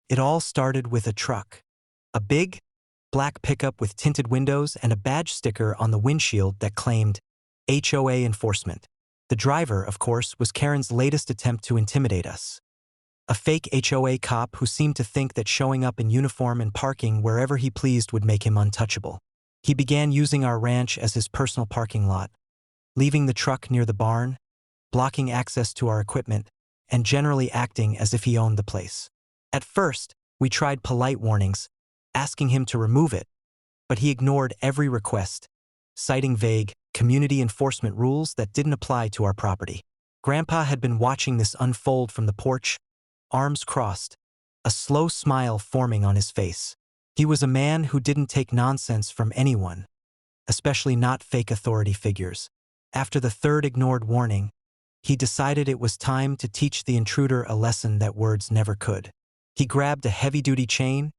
It all started with a truck. A big, black pickup with tinted windows and a badge sticker on the windshield that claimed HOA enforcement. The driver, of course, was Karen's latest attempt to intimidate us. A fake HOA cop who seemed to think that showing up in uniform and parking wherever he pleased would make him untouchable. He began using our ranch as his personal parking lot, leaving the truck near the barn, blocking access to our equipment, and generally acting as if he owned the place. At first, we tried polite warnings, asking him to remove it, but he ignored every request, citing vague community enforcement rules that didn't apply to our property. Grandpa had been watching this unfold from the porch, arms crossed, a slow smile forming on his face. He was a man who didn't take nonsense from anyone, especially not fake authority figures. After the third ignored warning, he decided it was time to teach the intruder a lesson that words never could. He grabbed a heavy-duty chain,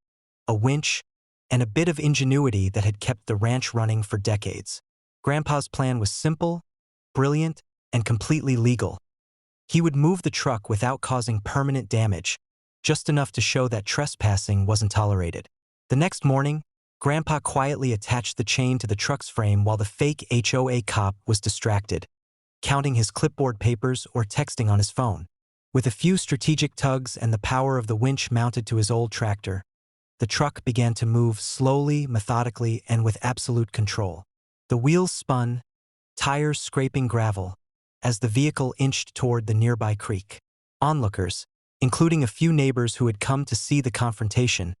a winch, and a bit of ingenuity that had kept the ranch running for decades. Grandpa's plan was simple, brilliant, and completely legal. He would move the truck without causing permanent damage, just enough to show that trespassing wasn't tolerated. The next morning, Grandpa quietly attached the chain to the truck's frame while the fake HOA cop was distracted, counting his clipboard papers or texting on his phone. With a few strategic tugs and the power of the winch mounted to his old tractor, the truck began to move slowly, methodically, and with absolute control. The wheels spun, tires scraping gravel, as the vehicle inched toward the nearby creek. Onlookers, including a few neighbors who had come to see the confrontation,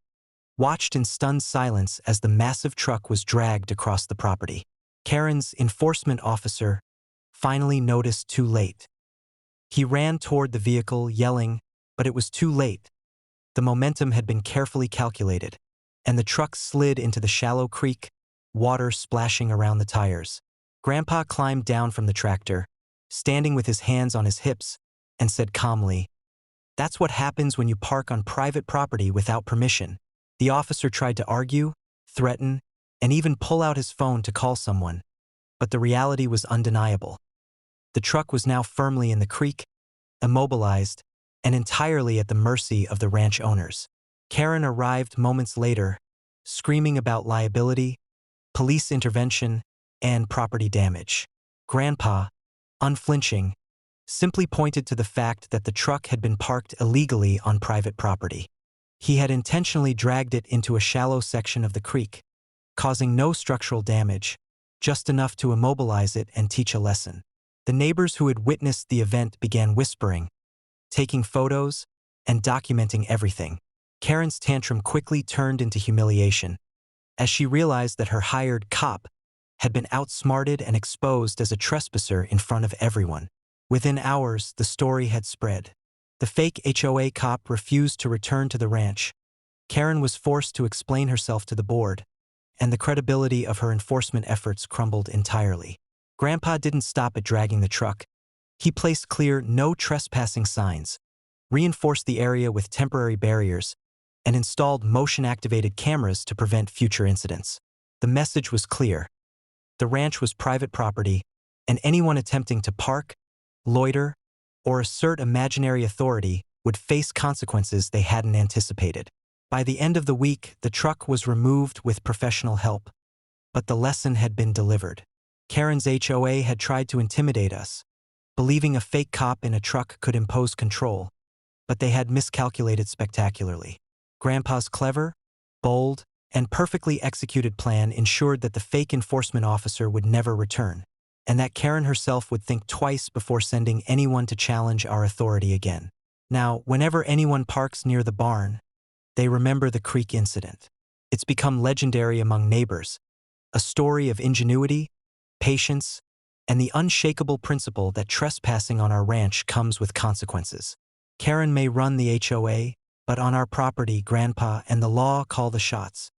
watched in stunned silence as the massive truck was dragged across the property. Karen's enforcement officer finally noticed too late. He ran toward the vehicle, yelling, but it was too late. The momentum had been carefully calculated, and the truck slid into the shallow creek, water splashing around the tires. Grandpa climbed down from the tractor, standing with his hands on his hips, and said calmly, "That's what happens when you park on private property without permission." The officer tried to argue, threaten, and even pull out his phone to call someone, but the reality was undeniable. The truck was now firmly in the creek, immobilized, and entirely at the mercy of the ranch owners. Karen arrived moments later, screaming about liability, police intervention, and property damage. Grandpa, unflinching, simply pointed to the fact that the truck had been parked illegally on private property. He had intentionally dragged it into a shallow section of the creek, causing no structural damage, just enough to immobilize it and teach a lesson. The neighbors who had witnessed the event began whispering, taking photos, and documenting everything. Karen's tantrum quickly turned into humiliation, as she realized that her hired cop had been outsmarted and exposed as a trespasser in front of everyone. Within hours, the story had spread. The fake HOA cop refused to return to the ranch. Karen was forced to explain herself to the board, and the credibility of her enforcement efforts crumbled entirely. Grandpa didn't stop at dragging the truck. He placed clear "no trespassing" signs, reinforced the area with temporary barriers, and installed motion-activated cameras to prevent future incidents. The message was clear. The ranch was private property, and anyone attempting to park, loiter, or assert imaginary authority would face consequences they hadn't anticipated. By the end of the week, the truck was removed with professional help, but the lesson had been delivered. Karen's HOA had tried to intimidate us, believing a fake cop in a truck could impose control, but they had miscalculated spectacularly. Grandpa's clever, bold, and perfectly executed plan ensured that the fake enforcement officer would never return, and that Karen herself would think twice before sending anyone to challenge our authority again. Now, whenever anyone parks near the barn, they remember the creek incident. It's become legendary among neighbors, a story of ingenuity, patience, and the unshakable principle that trespassing on our ranch comes with consequences. Karen may run the HOA, but on our property, Grandpa and the law call the shots.